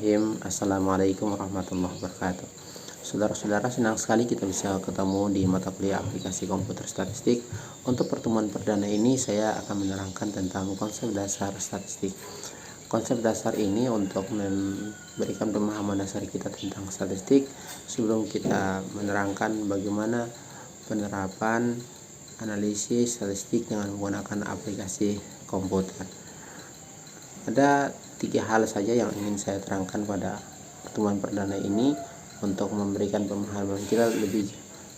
Bismillahirrahmanirrahim. Assalamualaikum warahmatullahi wabarakatuh. Saudara-saudara, senang sekali kita bisa ketemu di mata kuliah aplikasi komputer statistik. Untuk pertemuan perdana ini saya akan menerangkan tentang konsep dasar statistik. Konsep dasar ini untuk memberikan pemahaman dasar kita tentang statistik sebelum kita menerangkan bagaimana penerapan analisis statistik dengan menggunakan aplikasi komputer. Ada 3 hal saja yang ingin saya terangkan pada pertemuan perdana ini untuk memberikan pemahaman kita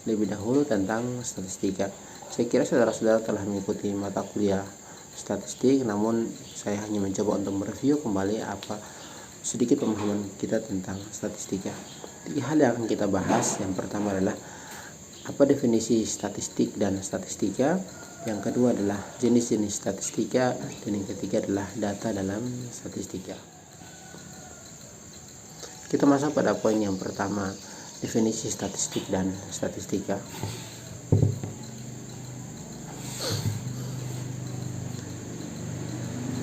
lebih dahulu tentang statistika. Saya kira saudara-saudara telah mengikuti mata kuliah statistik, namun saya hanya mencoba untuk mereview kembali apa sedikit pemahaman kita tentang statistika. 3 hal yang akan kita bahas. Yang pertama adalah apa definisi statistik dan statistika. Yang kedua adalah jenis-jenis statistika, dan yang ketiga adalah data dalam statistika. Kita masuk pada poin yang pertama, definisi statistik dan statistika.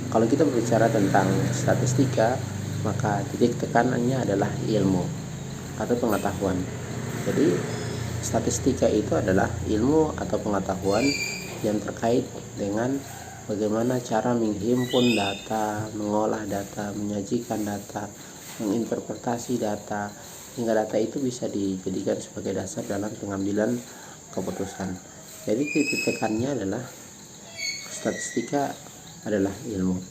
Kalau kita berbicara tentang statistika, maka titik tekanannya adalah ilmu atau pengetahuan. Jadi statistika itu adalah ilmu atau pengetahuan yang terkait dengan bagaimana cara menghimpun data, mengolah data, menyajikan data, menginterpretasi data, hingga data itu bisa dijadikan sebagai dasar dalam pengambilan keputusan. Jadi titik tekannya adalah statistika adalah ilmu.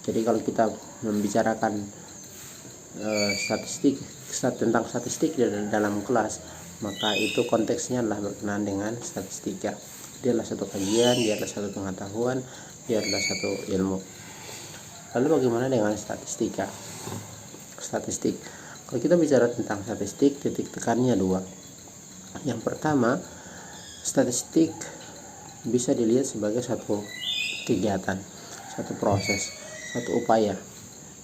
Jadi kalau kita membicarakan tentang statistik dalam kelas, maka itu konteksnya adalah berkenaan dengan statistika. Dia adalah satu kajian, dia adalah satu pengetahuan, dia adalah satu ilmu. Lalu bagaimana dengan statistika? Kalau kita bicara tentang statistik, titik tekannya 2. Yang pertama, statistik bisa dilihat sebagai satu kegiatan, satu proses, satu upaya.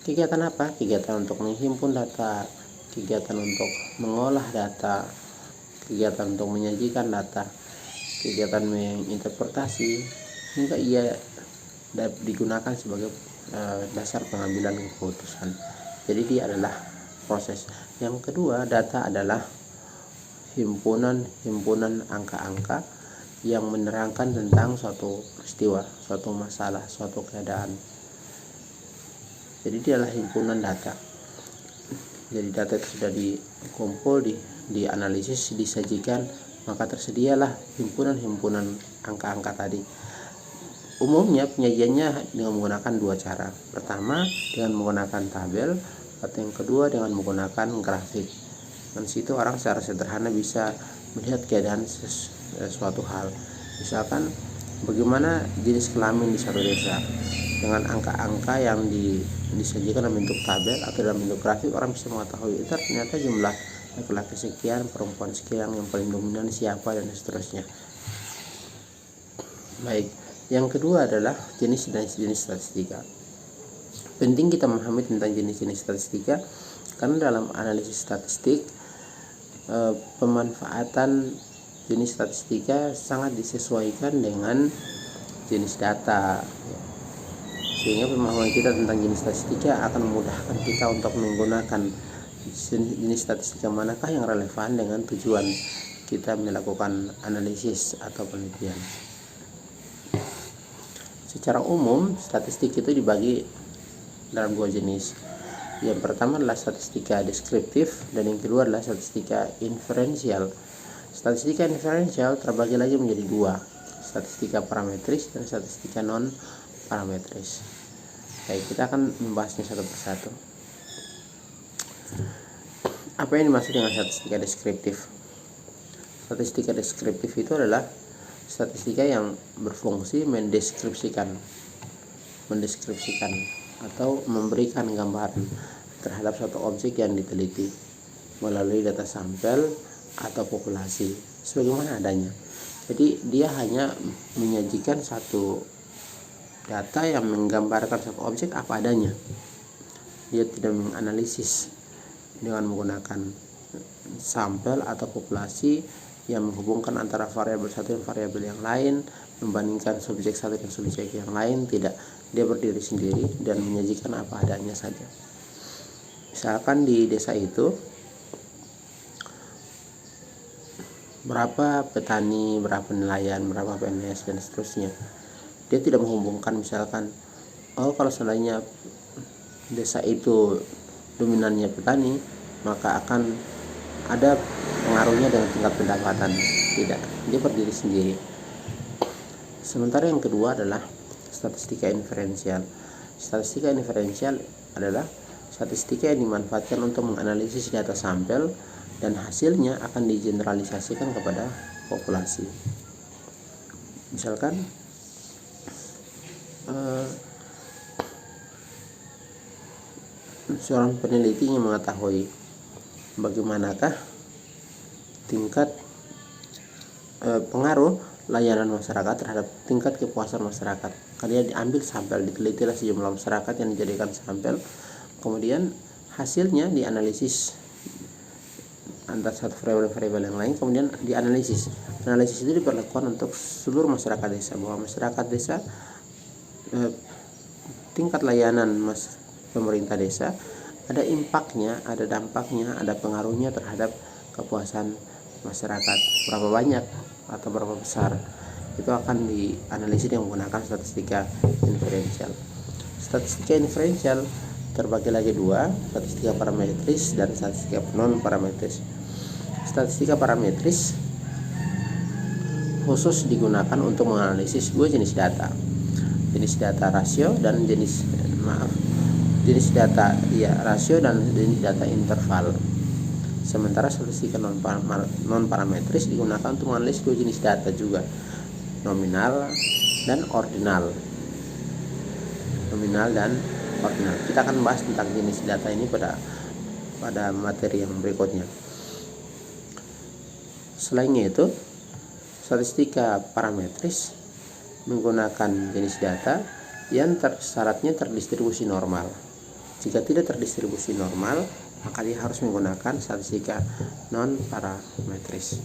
Kegiatan apa? Kegiatan untuk menghimpun data, kegiatan untuk mengolah data, kegiatan untuk menyajikan data, kegiatan menginterpretasi, hingga ia digunakan sebagai dasar pengambilan keputusan. Jadi dia adalah proses. Yang kedua, data adalah himpunan angka-angka yang menerangkan tentang suatu peristiwa, suatu masalah, suatu keadaan. Jadi dia adalah himpunan data. Jadi data itu sudah dikumpul, dianalisis, disajikan, maka tersedialah himpunan angka-angka tadi. Umumnya penyajiannya dengan menggunakan 2 cara. Pertama, dengan menggunakan tabel, atau yang kedua dengan menggunakan grafik. Dan situ orang secara sederhana bisa melihat keadaan suatu hal. Misalkan bagaimana jenis kelamin di suatu desa. Dengan angka-angka yang disajikan dalam bentuk tabel atau dalam bentuk grafik, orang bisa mengetahui itu ternyata jumlah laki-laki sekian, perempuan sekian, yang paling dominan siapa, dan seterusnya. Baik, yang kedua adalah jenis-jenis statistika. Penting kita memahami tentang jenis-jenis statistika karena dalam analisis statistik pemanfaatan jenis statistika sangat disesuaikan dengan jenis data, sehingga pemahaman kita tentang jenis statistika akan memudahkan kita untuk menggunakan jenis statistika manakah yang relevan dengan tujuan kita melakukan analisis atau penelitian. Secara umum, statistik itu dibagi dalam 2 jenis. Yang pertama adalah statistika deskriptif, dan yang kedua adalah statistika inferensial. Statistika inferensial terbagi lagi menjadi 2, statistika parametris dan statistika non parametris. Baik, kita akan membahasnya satu persatu. Apa yang dimaksud dengan statistika deskriptif? Statistika deskriptif itu adalah statistika yang berfungsi mendeskripsikan atau memberikan gambaran terhadap suatu objek yang diteliti melalui data sampel atau populasi sebagaimana adanya. Jadi dia hanya menyajikan satu data yang menggambarkan satu objek apa adanya. Dia tidak menganalisis dengan menggunakan sampel atau populasi yang menghubungkan antara variabel satu dan variabel yang lain, membandingkan subjek satu dan subjek yang lain. Tidak, dia berdiri sendiri dan menyajikan apa adanya saja. Misalkan di desa itu berapa petani, berapa nelayan, berapa PNS dan seterusnya. Dia tidak menghubungkan misalkan, oh kalau seandainya desa itu dominannya petani, maka akan ada pengaruhnya dengan tingkat pendapatan. Tidak, dia berdiri sendiri. Sementara yang kedua adalah statistika inferensial. Statistika inferensial adalah statistika yang dimanfaatkan untuk menganalisis data sampel dan hasilnya akan digeneralisasikan kepada populasi. Misalkan seorang peneliti ingin mengetahui bagaimanakah tingkat pengaruh layanan masyarakat terhadap tingkat kepuasan masyarakat. Kalian diambil sampel, ditelitilah sejumlah masyarakat yang dijadikan sampel, kemudian hasilnya dianalisis antara satu variabel yang lain, kemudian dianalisis. Analisis itu diperlakukan untuk seluruh masyarakat desa, bahwa masyarakat desa tingkat layanan pemerintah desa ada impaknya, ada dampaknya, ada pengaruhnya terhadap kepuasan masyarakat, berapa banyak atau berapa besar. Itu akan dianalisis dengan menggunakan statistika inferensial. Statistika inferensial terbagi lagi dua, statistika parametris dan statistika non parametris. Statistika parametris khusus digunakan untuk menganalisis dua jenis data rasio dan jenis data rasio dan jenis data interval. Sementara statistika non parametris digunakan untuk menganalisis dua jenis data juga, nominal dan ordinal. Kita akan membahas tentang jenis data ini pada materi yang berikutnya. Selainnya itu, statistika parametris menggunakan jenis data yang syaratnya terdistribusi normal. Jika tidak terdistribusi normal, maka dia harus menggunakan statistika non parametris.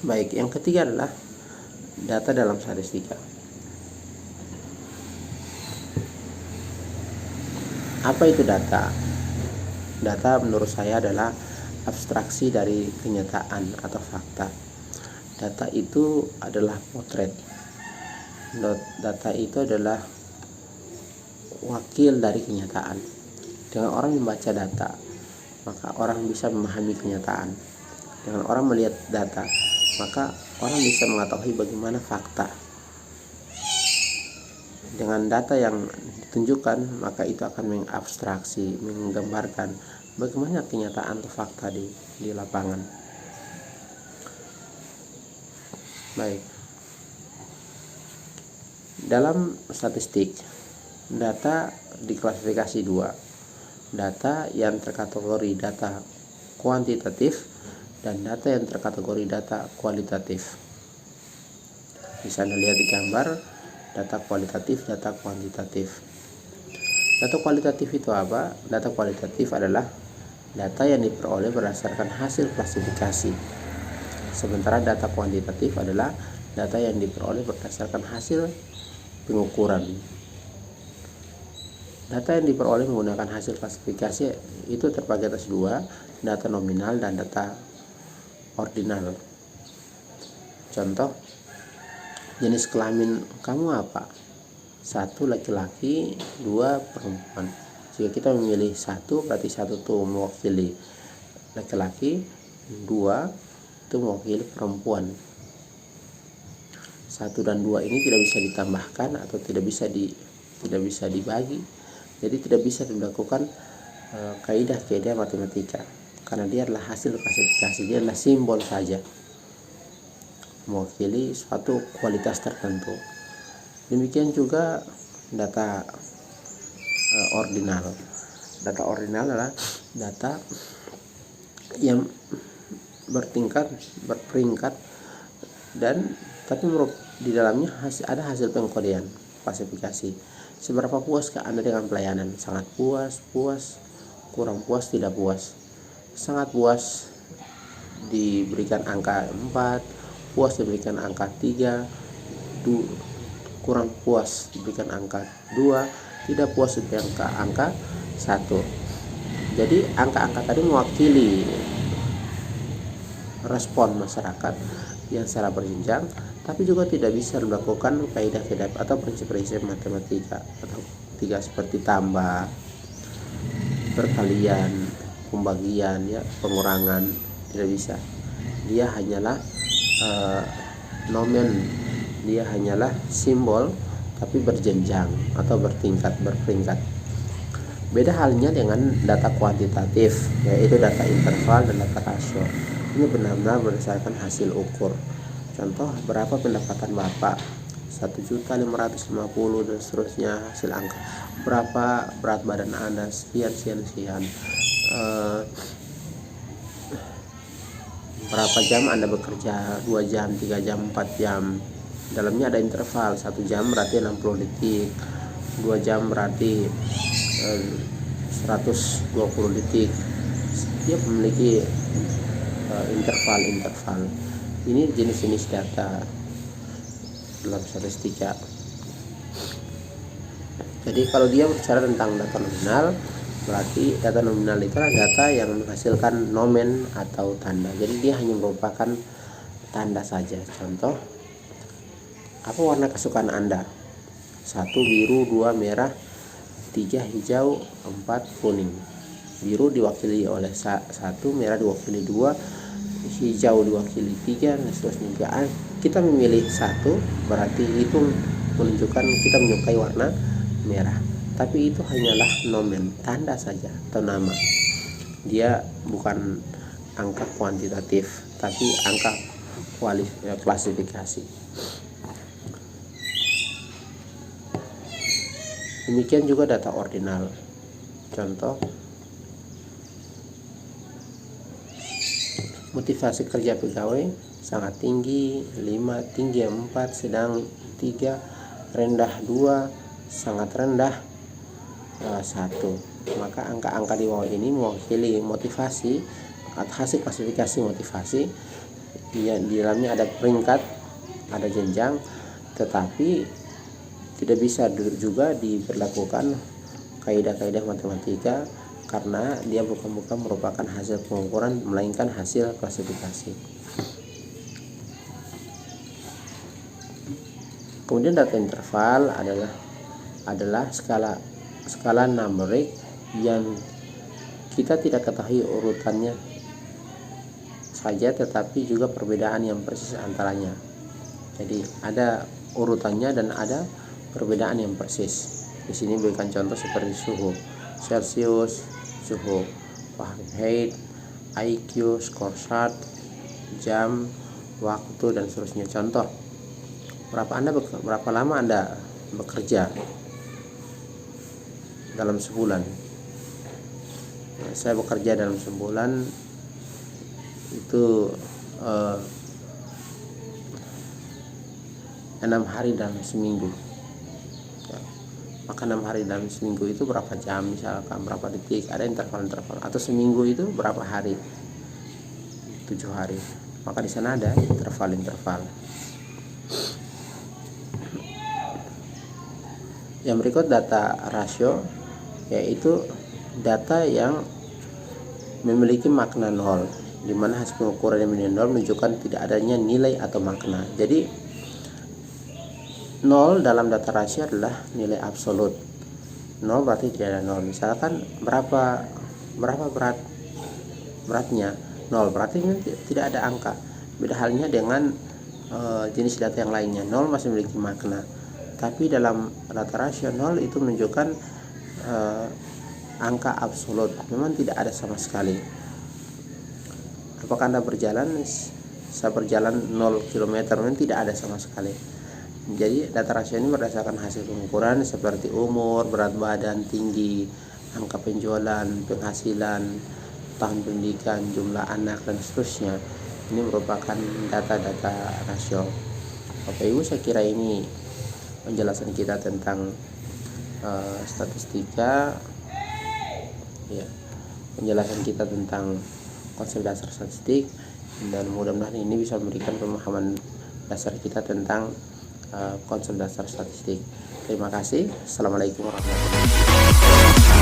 Baik, yang ketiga adalah data dalam statistika. Apa itu data? Data menurut saya adalah abstraksi dari kenyataan atau fakta. Data itu adalah potret. Data itu adalah wakil dari kenyataan. Dengan orang membaca data, maka orang bisa memahami kenyataan. Dengan orang melihat data, maka orang bisa mengetahui bagaimana fakta. Dengan data yang ditunjukkan, maka itu akan mengabstraksi, menggambarkan bagaimana kenyataan atau fakta di lapangan. Baik. Dalam statistik, data diklasifikasi dua, data yang terkategori data kuantitatif dan data yang terkategori data kualitatif. Bisa Anda lihat di gambar, data kualitatif, data kuantitatif. Data kualitatif itu apa? Data kualitatif adalah data yang diperoleh berdasarkan hasil klasifikasi. Sementara data kuantitatif adalah data yang diperoleh berdasarkan hasil pengukuran. Data yang diperoleh menggunakan hasil klasifikasi itu terbagi atas dua, data nominal dan data ordinal. Contoh, jenis kelamin kamu apa? 1 laki-laki, 2 perempuan. Jika kita memilih 1, berarti 1 itu mewakili laki-laki, 2 itu mewakili perempuan. 1 dan 2 ini tidak bisa ditambahkan atau tidak bisa dibagi. Jadi tidak bisa dilakukan kaidah-kaidah matematika, karena dia adalah hasil klasifikasi, dia adalah simbol saja mewakili suatu kualitas tertentu. Demikian juga data ordinal. Data ordinal adalah data yang berperingkat dan tapi di dalamnya ada hasil pengkodean klasifikasi. Seberapa puaskah Anda dengan pelayanan? Sangat puas, kurang puas, tidak puas. Sangat puas diberikan angka 4, puas diberikan angka 3, kurang puas diberikan angka 2, tidak puas dengan angka 1. Jadi angka-angka tadi mewakili respon masyarakat yang secara berjenjang, tapi juga tidak bisa melakukan kaidah-kaidah atau prinsip-prinsip matematika atau seperti tambah, perkalian, pembagian, ya, pengurangan, tidak bisa. Dia hanyalah nomen, dia hanyalah simbol, tapi berjenjang atau berperingkat. Beda halnya dengan data kuantitatif, yaitu data interval dan data rasio. Ini benar-benar berdasarkan hasil ukur. Contoh, berapa pendapatan Bapak? 1.550.000 dan seterusnya, hasil angka. Berapa berat badan Anda? Sekian. Berapa jam Anda bekerja? 2 jam, 3 jam, 4 jam. Dalamnya ada interval. 1 jam berarti 60 detik, 2 jam berarti 120 detik. Dia memiliki interval. Ini jenis-jenis data dalam statistika. Jadi kalau dia bicara tentang data nominal, berarti data nominal itu adalah data yang menghasilkan nomen atau tanda. Jadi dia hanya merupakan tanda saja. Contoh, apa warna kesukaan Anda? 1 biru, 2 merah, 3 hijau, 4 kuning. Biru diwakili oleh 1, merah diwakili 2, hijau diwakili 3, dan seterusnya. Kita memilih 1, berarti itu menunjukkan kita menyukai warna merah. Tapi itu hanyalah nomen, tanda saja atau nama. Dia bukan angka kuantitatif, tapi angka klasifikasi. Demikian juga data ordinal. Contoh, motivasi kerja pegawai sangat tinggi 5, tinggi 4, sedang 3, rendah 2, sangat rendah 1. Maka angka-angka di bawah ini mewakili motivasi atau hasil klasifikasi motivasi. Di dalamnya ada peringkat, ada jenjang, tetapi tidak bisa juga diberlakukan kaidah-kaidah matematika karena dia bukan merupakan hasil pengukuran, melainkan hasil klasifikasi. Kemudian data interval adalah skala numerik yang kita tidak ketahui urutannya saja, tetapi juga perbedaan yang persis antaranya. Jadi ada urutannya dan ada perbedaan yang persis. Di sini berikan contoh seperti suhu Celcius, suhu Fahrenheit, IQ, skor SAT, jam, waktu, dan seterusnya. Contoh, berapa lama Anda bekerja dalam sebulan? Saya bekerja dalam sebulan itu 6 hari dalam seminggu. Maka 6 hari dalam seminggu itu berapa jam, misalkan berapa detik, ada interval. Atau seminggu itu berapa hari? 7 hari. Maka di sana ada interval. Yang berikut data rasio, yaitu data yang memiliki makna nol, di mana hasil pengukuran yang menjadi nol menunjukkan tidak adanya nilai atau makna. Jadi 0 dalam data rasio adalah nilai absolut. 0 berarti tidak ada 0. Misalkan berapa beratnya? 0 berarti tidak ada angka. Beda halnya dengan jenis data yang lainnya. 0 masih memiliki makna. Tapi dalam data rasio 0 itu menunjukkan angka absolut. Memang tidak ada sama sekali. Apakah Anda berjalan? Saya berjalan 0 km, memang tidak ada sama sekali. Jadi data rasio ini berdasarkan hasil pengukuran seperti umur, berat badan, tinggi, angka penjualan, penghasilan, tahun pendidikan, jumlah anak, dan seterusnya. Ini merupakan data-data rasio. Bapak Ibu, saya kira ini penjelasan kita tentang statistika, ya, penjelasan kita tentang konsep dasar statistik, dan mudah-mudahan ini bisa memberikan pemahaman dasar kita tentang konsep dasar statistik. Terima kasih. Assalamualaikum warahmatullahi wabarakatuh.